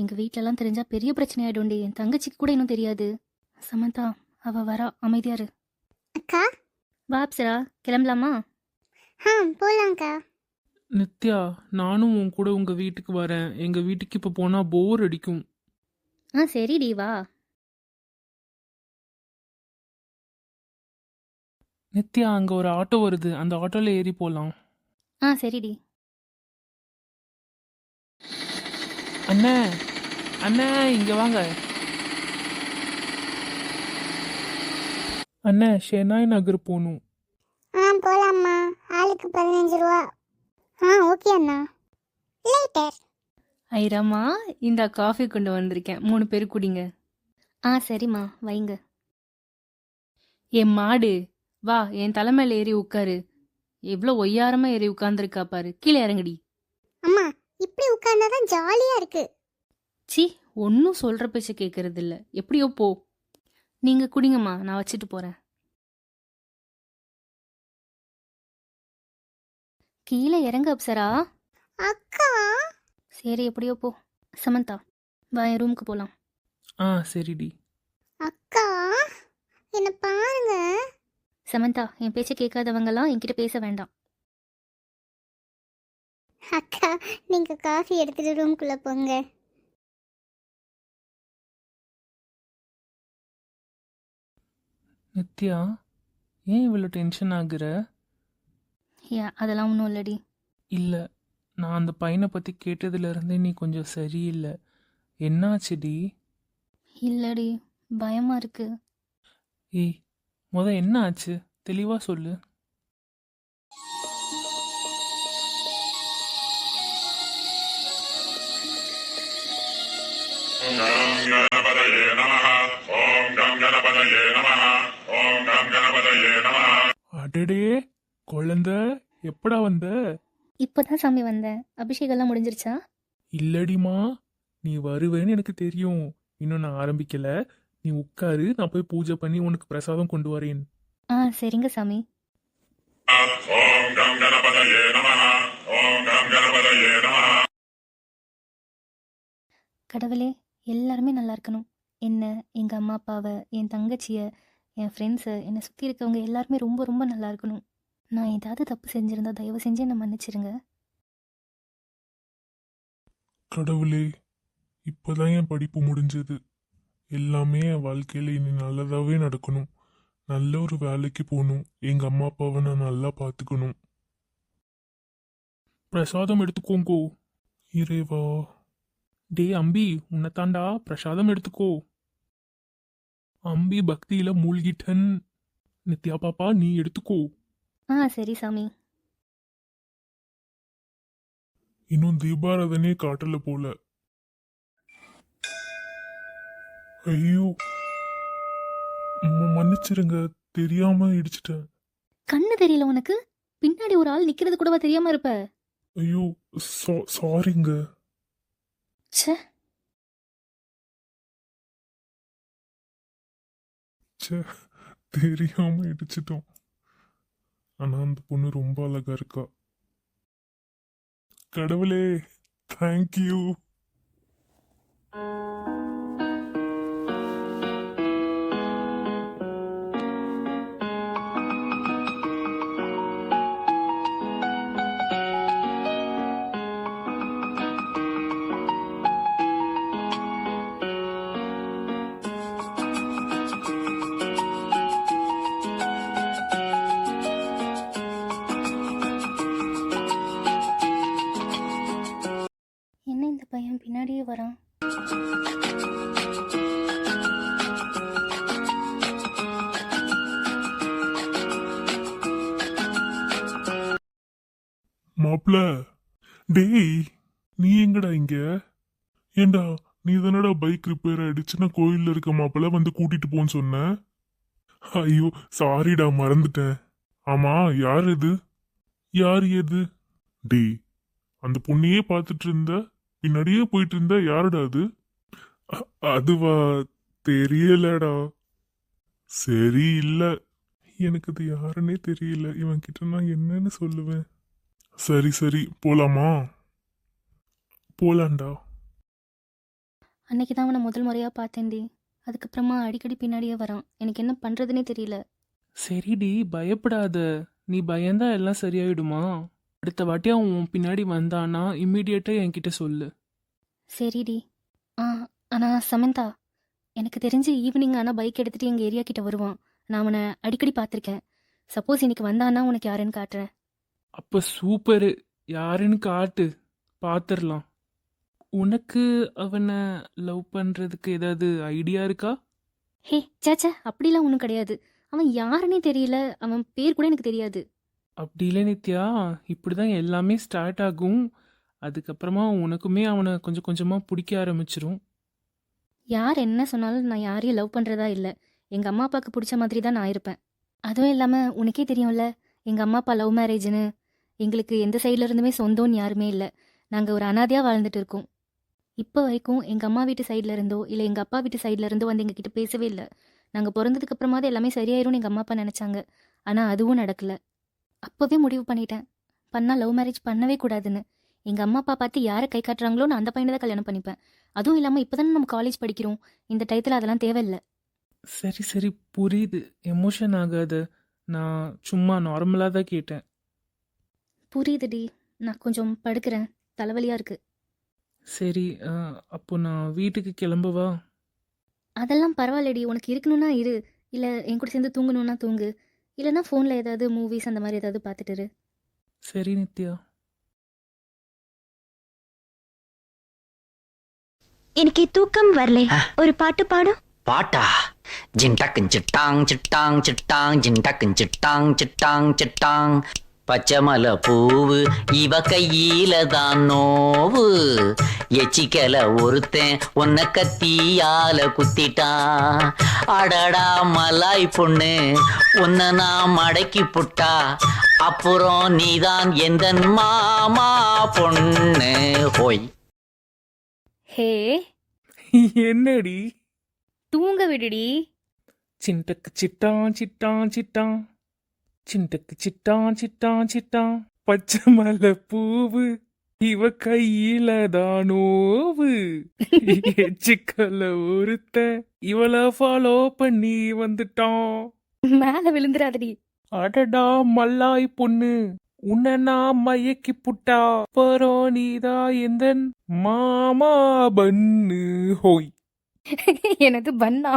எங்க வீட்லலாம் தெரிஞ்சா பெரிய பிரச்சனை ஆயிடும்டி. என் தங்கச்சிக்கு கூட இன்னும் தெரியாது. சமந்தா, அவ வரா, அமைதியா இரு. அக்கா. வா அப்சரா, கிளம்பலாமா? போலாம்க்கா. நித்யா, நானும் உன் கூட உங்க வீட்டுக்கு வரேன். எங்க வீட்டுக்கு இப்ப போனா போர் அடிக்கும். சரிடி வா. நித்யா, அங்க ஒரு ஆட்டோ வருது, அந்த ஆட்டோல ஏறி போலாம். சரிடி. அண்ணே, அண்ணே, இங்க வாங்க. அண்ணே, ஷெனாய் நகர் போகணும். போலாம்மா. ஆளுக்கு 15 ரூபா. ஓகே அண்ணா. லேட்டர். ஐராமா, இந்த காஃபி கொண்டு வந்திருக்கேன், 3 பேர் குடிங்க. சரிம்மா, வைங்க. என் மாடு, வா என் தலைமையில ஏறி உட்காரு. எவ்வளோ ஒய்யாரமா ஏறி உட்கார்ந்துருக்கா பாரு. கீழே இறங்குடி. அம்மா, இப்படி உட்கார்ந்தாதான் ஜாலியா இருக்கு. சி, ஒன்றும் சொல்ற பேச்ச கேட்கறது இல்ல. எப்படியோ போ. நீங்க குடிங்கம்மா, நான் வச்சுட்டு போறேன். கீழே இறங்க அப்சரா. அக்கா. சரி, எப்படியோ போ. சமந்தா, வா என் ரூமுக்கு போலாம். சரிடி. அக்கா, என்ன பாருங்க. சமந்தா, என் பேச்ச கேட்காதவங்கலாம் என்கிட்ட பேச வேண்டாம். அக்கா, நீங்க காஃபி எடுத்துட்டு ரூம்குள்ள போங்க. நித்யா, ஏன் இவ்வளோ டென்ஷன் ஆகுற? அதெல்லாம் ஒன்றும் இல்லடி. இல்ல, நான் அந்த பையனை பத்தி கேட்டதுல இருந்தே நீ கொஞ்சம் சரியில்லை. என்னாச்சுடி? இல்லடி, பயமா இருக்கு. ஏய், என்ன ஆச்சு? தெளிவா சொல்லு. அடடே, குழந்தை, எப்படா வந்த? இப்பதான் சாமி வந்தேன். அபிஷேகம்லாம் முடிஞ்சிருச்சா? இல்லடிமா, நீ வருவேன்னு எனக்கு தெரியும். இன்னும் நான் ஆரம்பிக்கல. நீ உட்காரு, நான் போய் பூஜை பண்ணி உனக்கு பிரசாதம் கொண்டு வரேன். சரிங்க சாமி. கடவுளே, எல்லாருமே நல்லா இருக்கணும். என்ன, எங்க அம்மா அப்பாவை, என் தங்கச்சிய, என் ஃப்ரெண்ட்ஸை, என்னை சுற்றி இருக்கவங்க எல்லாருமே ரொம்ப ரொம்ப நல்லா இருக்கணும். நான் ஏதாவது தப்பு செஞ்சிருந்தா தயவு செஞ்சு என்னை மன்னிச்சிருங்க. கடவுளே, இப்போதான் என் படிப்பு முடிஞ்சது. எல்லாமே என் வாழ்க்கையில் இனி நல்லதாகவே நடக்கணும். நல்ல ஒரு வேலைக்கு போகணும். எங்கள் அம்மா அப்பாவை நான் நல்லா பார்த்துக்கணும். பிரசாதம் எடுத்துக்கோங்கோ. இறைவா. டே அம்பி, உன்னைத்தாண்டா, பிரசாதம் எடுத்துக்கோ. அம்பி பக்தியில மூழ்கிட்டன். நித்யா பாப்பா, நீ எடுத்துக்கோ. சரி சாமி. இன்னும் தீபாராதனே காட்டல போல. ஐயோ, மன்னிச்சிருங்க, தெரியாம இடிச்சிட்டேன். கண்ணு தெரியல உனக்கு? பின்னாடி ஒரு ஆள் நிக்கிறது கூடவா தெரியாம இருப்ப? ஐயோ, சாரிங்க. ச்சே. தெரியாம இடிச்சிட்டோம். ஆனா அந்த பொண்ணு ரொம்ப அழகா இருக்கா. கடவுளே, தேங்க்யூ. என்ன இந்த பையன் பின்னாடியே வரான்? மாப்ள, டேய், நீ எங்கடா இங்க? ஏண்டா, நீ தானடா பைக் ரிப்பேர் ஆயிடுச்சுன்னா கோயில்ல இருக்க மாப்பிள்ள வந்து கூட்டிட்டு போன்னு சொன்ன. ஐயோ, சாரிடா, மறந்துட்டேன். ஆமா, யார் இது? யார் எது? டேய், அந்த பொண்ணையே பார்த்துட்டு இருந்த, பின்னாடியே போயிட்டு இருந்த, யாருடா அது? அதுவா, தெரியலடா. சரி, இல்ல. எனக்கு இது யாருன்னே தெரியல. இவன் கிட்ட நான் என்னன்னு சொல்லுவேன்? சரி சரி, போலாமா? போலாண்டா. அன்னைக்கு தான் அவனை முதல் முறையாக பார்த்தேன்டி. அதுக்கப்புறமா அடிக்கடி பின்னாடியே வரான். எனக்கு என்ன பண்ணுறதுனே தெரியல. சரிடி, பயப்படாத. நீ பயந்தா எல்லாம் சரியாயிடுமா? அடுத்த வாட்டி அவன் உன் பின்னாடி வந்தானா இம்மிடியேட்டா என்கிட்ட சொல்லு. சரிடி. ஆ ஆனால் சமந்தா, எனக்கு தெரிஞ்சு ஈவினிங் ஆனால் பைக் எடுத்துகிட்டு எங்கள் ஏரியா கிட்ட வருவான். நான் அவனை அடிக்கடி பார்த்துருக்கேன். சப்போஸ் இன்னைக்கு வந்தான்னா உனக்கு யாருன்னு காட்டுறேன். அப்ப சூப்பரு. யாருன்னு காட்டு, பாத்துரலாம். உனக்கு அவனை லவ் பண்றதுக்கு ஏதாவது ஐடியா இருக்கா? ஹே சேச்சே, அப்படிலாம் ஒன்றும் கிடையாது. அவன் யாருன்னே தெரியல. அவன் பேர் கூட எனக்கு தெரியாது. அப்படி இல்லை நித்யா, இப்படிதான் எல்லாமே ஸ்டார்ட் ஆகும். அதுக்கப்புறமா உனக்குமே அவனை கொஞ்சம் கொஞ்சமா பிடிக்க ஆரம்பிச்சிரும். யார் என்ன சொன்னாலும் நான் யாரையும் லவ் பண்ணுறதா இல்லை. எங்கள் அம்மா அப்பாவுக்கு பிடிச்ச மாதிரி தான் நான் இருப்பேன். அதுவும் இல்லாமல் உனக்கே தெரியும்ல, எங்கள் அம்மா அப்பா லவ் மேரேஜ்னு. எங்களுக்கு எந்த சைடில் இருந்துமே சொந்தம்னு யாருமே இல்லை. நாங்கள் ஒரு அனாதையாக வாழ்ந்துட்டு இருக்கோம். இப்போ வரைக்கும் எங்கள் அம்மா வீட்டு சைடில் இருந்தோ இல்லை எங்கள் அப்பா வீட்டு சைடில் இருந்தோ வந்து எங்ககிட்ட பேசவே இல்லை. நாங்கள் பிறந்ததுக்கு அப்புறமாவது எல்லாமே சரியாயிரும்னு எங்கள் அம்மா அப்பா நினச்சாங்க. ஆனால் அதுவும் நடக்கலை. அப்போவே முடிவு பண்ணிட்டேன், பண்ணால் லவ் மேரேஜ் பண்ணவே கூடாதுன்னு. எங்கள் அம்மா அப்பா பார்த்து யாரை கை காட்டுறாங்களோ நான் அந்த பையனை தான் கல்யாணம் பண்ணிப்பேன். அதுவும் இல்லாமல் இப்போ தானே நம்ம காலேஜ் படிக்கிறோம். இந்த டயத்தில் அதெல்லாம் தேவையில்லை. சரி சரி, புரியுது. எமோஷன் ஆகாத. நான் சும்மா நார்மலாக தான் கேட்டேன். புரியுதுடி. நான் கொஞ்சம் படுக்கிறேன், தலைவலியாக இருக்குது. சரி, அப்போ நான் வீட்டுக்கு கிளம்பவா? அதெல்லாம் பரவாயில்லடி. உனக்கு இருக்கணும்னா இரு, இல்லை என் கூட சேர்ந்து தூங்கணும்னா தூங்கு, இல்லைன்னா ஃபோனில் ஏதாவது மூவிஸ் அந்த மாதிரி ஏதாவது பார்த்துட்டு இரு. சரி நித்யா. எனக்கு தூக்கம் வரல. ஒரு பாட்டு பாடும். பாட்டா? ஜின்டக்கு சிட்டாங் சிட்டாங் சிட்டாங் ஜின்டக்கு சிட்டாங் சிட்டாங் சிட்டாங். பச்சைமலை பூவு இவ கையில தான் நோவு. எச்சிக்கல ஒருத்தன் உன்னை கத்தியால குத்திட்டான். அடடா மலாய் பொண்ணு, உன்னை நான் மடக்கி புட்டா. அப்புறம் நீதான் எந்தன் மாமா பொண்ணு. ஹோய். ஹே, என்னடி? தூங்க விடுடி. சிண்டக்கு சிட்டான் சிட்டான் சிட்டான், சிண்டக்கு சிட்டான் சிட்டான் சிட்டான். பச்சை மலை பூவு இவ கையில தானோவு. எச்சிக்கல ஒருத்த இவளை ஃபாலோ பண்ணி வந்துட்டான். மேலே விழுந்துடாதடி. அடடா மல்லாய் பொண்ணு, உன்னை நான் மயக்கி புட்டா. அப்புறம் நீதா எந்தன் மாமா பன்னு. ஹோய். எனது பண்ணா.